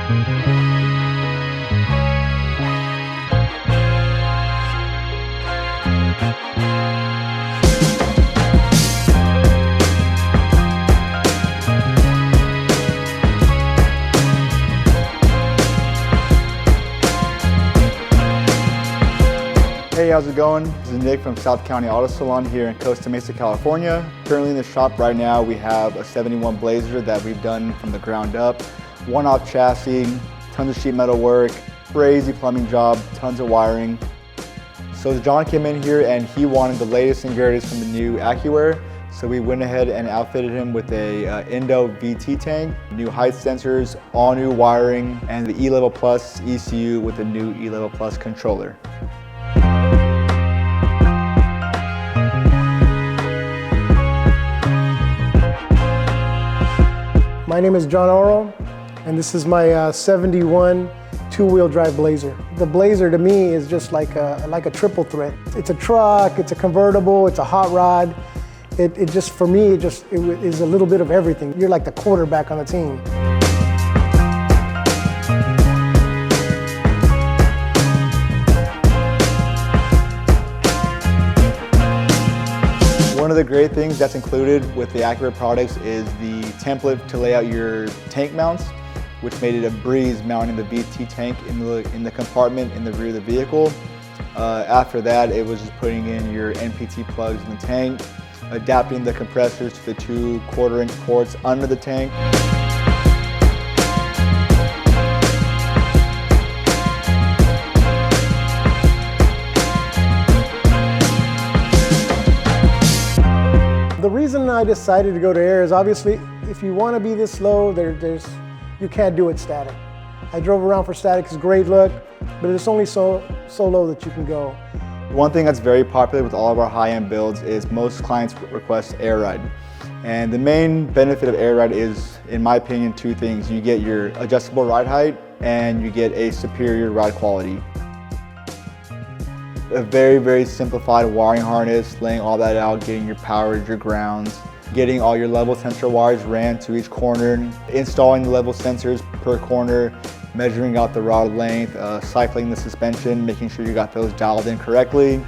Hey, how's it going? This is Nick from South County Auto Salon here in Costa Mesa, California. Currently in the shop right now, we have a 71 Blazer that we've done from the ground up. One-off chassis, tons of sheet metal work, crazy plumbing job, tons of wiring. So John came in here and he wanted the latest and greatest from the new AccuAir. So we went ahead and outfitted him with a ENDO-VT tank, new height sensors, all new wiring, and the E-Level Plus ECU with the new E-Level Plus controller. My name is John Oro, and this is my 71 two-wheel drive Blazer. The Blazer to me is just like a triple threat. It's a truck, it's a convertible, it's a hot rod. It just, for me, it is a little bit of everything. You're like the quarterback on the team. One of the great things that's included with the AccuAir products is the template to lay out your tank mounts, which made it a breeze mounting the VT tank in the compartment in the rear of the vehicle. After that, it was just putting in your NPT plugs in the tank, adapting the compressors to the 2 1/4-inch ports under the tank. The reason I decided to go to air is obviously, if you want to be this low, you can't do it static. I drove around for static, it's a great look, but it's only so low that you can go. One thing that's very popular with all of our high-end builds is most clients request air ride. And the main benefit of air ride is, in my opinion, 2 things. You get your adjustable ride height and you get a superior ride quality. A very, very simplified wiring harness, laying all that out, getting your power, your grounds, getting all your level sensor wires ran to each corner, installing the level sensors per corner, measuring out the rod length, cycling the suspension, making sure you got those dialed in correctly.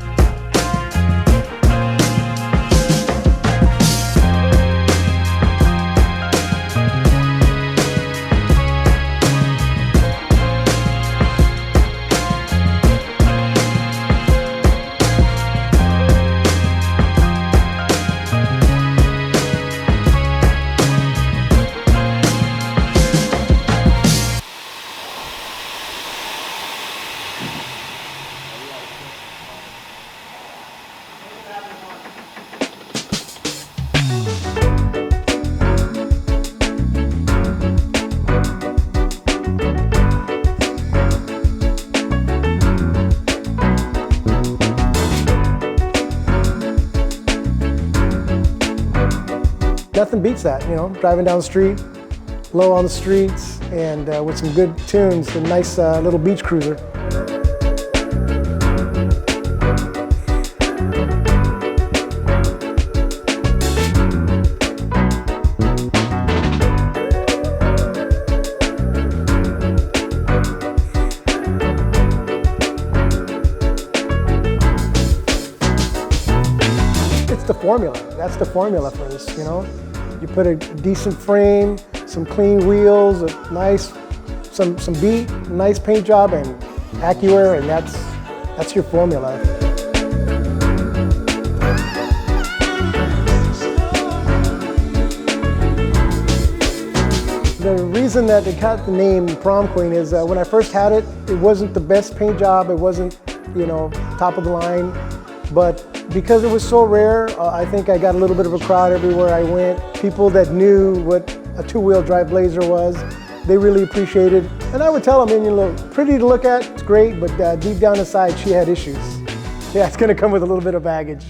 Nothing beats that, you know, driving down the street, low on the streets, and with some good tunes, a nice little beach cruiser. It's the formula. That's the formula for this, you know. You put a decent frame, some clean wheels, some beat, nice paint job, and AccuAir, and that's your formula. The reason that it got the name Prom Queen is when I first had it, it wasn't the best paint job, it wasn't, you know, top of the line, but because it was so rare, I think I got a little bit of a crowd everywhere I went. People that knew what a two-wheel drive Blazer was, they really appreciated it. And I would tell them, you know, pretty to look at, it's great, but deep down inside, she had issues. Yeah, it's gonna come with a little bit of baggage.